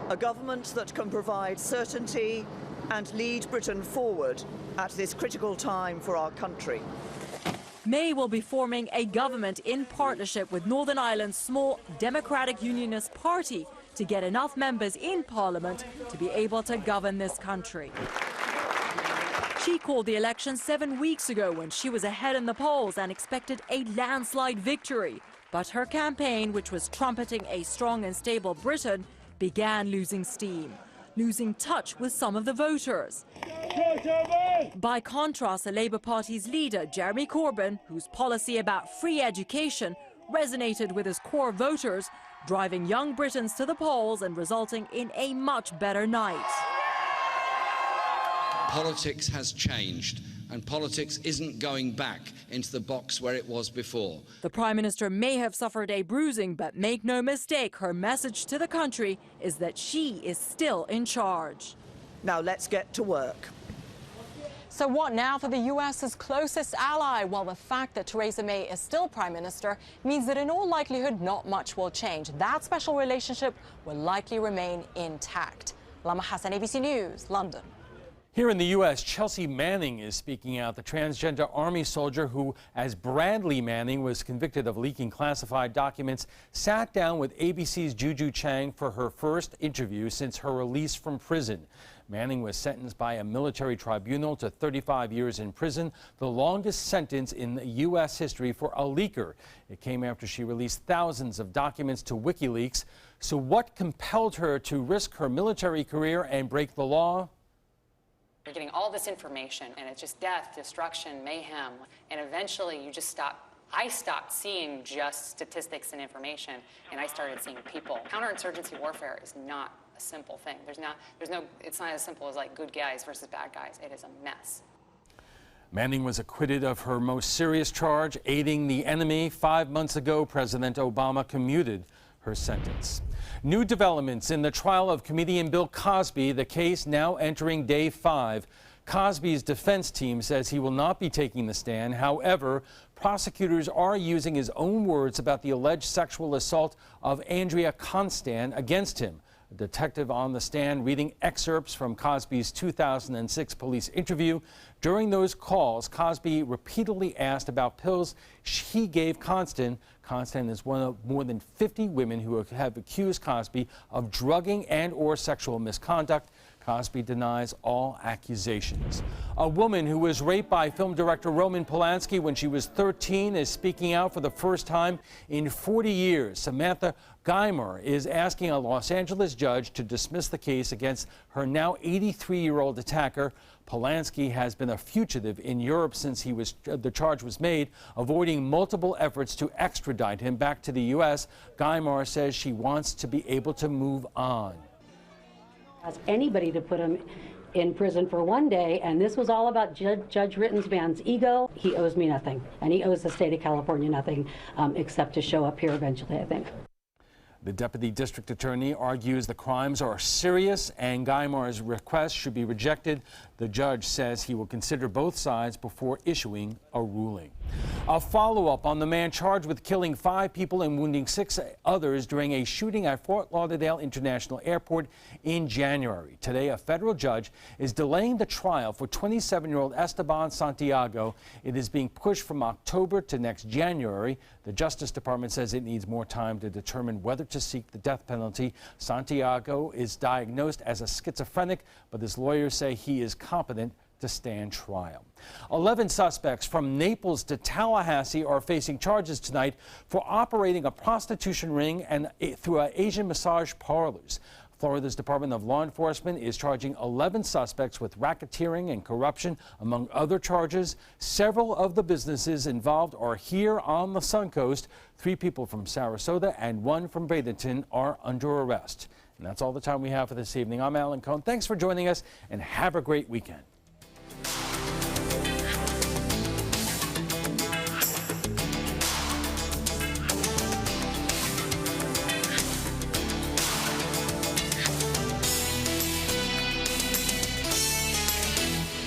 that can provide certainty and lead Britain forward at this critical time for our country. May will be forming a government in partnership with Northern Ireland's small Democratic Unionist Party to get enough members in Parliament to be able to govern this country. She called the election 7 weeks ago when she was ahead in the polls and expected a landslide victory. But her campaign, which was trumpeting a strong and stable Britain, began losing steam, losing touch with some of the voters. By contrast, the Labour Party's leader, Jeremy Corbyn, whose policy about free education resonated with his core voters, driving young Britons to the polls and resulting in a much better night. Politics has changed, and politics isn't going back into the box where it was before. The Prime Minister may have suffered a bruising, but make no mistake, her message to the country is that she is still in charge. Now let's get to work. So what now for the U.S.'s closest ally? Well, the fact that Theresa May is still Prime Minister means that in all likelihood not much will change. That special relationship will likely remain intact. Lama Hassan, ABC News, London. Here in the U.S., Chelsea Manning is speaking out. The transgender Army soldier who, as Bradley Manning, was convicted of leaking classified documents, sat down with ABC's Juju Chang for her first interview since her release from prison. Manning was sentenced by a military tribunal to 35 years in prison, the longest sentence in U.S. history for a leaker. It came after she released thousands of documents to WikiLeaks. So what compelled her to risk her military career and break the law? You're getting all this information, and it's just death, destruction, mayhem, and eventually you just stop. I stopped seeing just statistics and information, and I started seeing people. Counterinsurgency warfare is not a simple thing. It's not as simple as like good guys versus bad guys. It is a mess. Manning was acquitted of her most serious charge, aiding the enemy. 5 months ago, President Obama commuted her sentence. New developments in the trial of comedian Bill Cosby, the case now entering day 5. Cosby's defense team says he will not be taking the stand. However, prosecutors are using his own words about the alleged sexual assault of Andrea Constan against him. A detective on the stand reading excerpts from Cosby's 2006 police interview. During those calls, Cosby repeatedly asked about pills he gave Constan. Constan is one of more than 50 women who have accused Cosby of drugging and/or sexual misconduct. Cosby denies all accusations. A woman who was raped by film director Roman Polanski when she was 13 is speaking out for the first time in 40 years. Samantha Geimer is asking a Los Angeles judge to dismiss the case against her now 83-year-old attacker. Polanski has been a fugitive in Europe since the charge was made, avoiding multiple efforts to extradite him back to the U.S. Geimer says she wants to be able to move on. Ask anybody to put him in prison for one day, and this was all about Judge Rittensman's ego. He owes me nothing, and he owes the state of California nothing except to show up here eventually, I think. The deputy district attorney argues the crimes are serious and Geimer's request should be rejected. The judge says he will consider both sides before issuing a ruling. A follow-up on the man charged with killing 5 people and wounding 6 others during a shooting at Fort Lauderdale International Airport in January. Today, a federal judge is delaying the trial for 27-year-old Esteban Santiago. It is being pushed from October to next January. The Justice Department says it needs more time to determine whether to seek the death penalty. Santiago is diagnosed as a schizophrenic, but his lawyers say he is competent to stand trial. 11 suspects from Naples to Tallahassee are facing charges tonight for operating a prostitution ring and through Asian massage parlors. Florida's Department of Law Enforcement is charging 11 suspects with racketeering and corruption, among other charges. Several of the businesses involved are here on the Suncoast. 3 people from Sarasota and 1 from Bradenton are under arrest. And that's all the time we have for this evening. I'm Alan Cohn. Thanks for joining us and have a great weekend.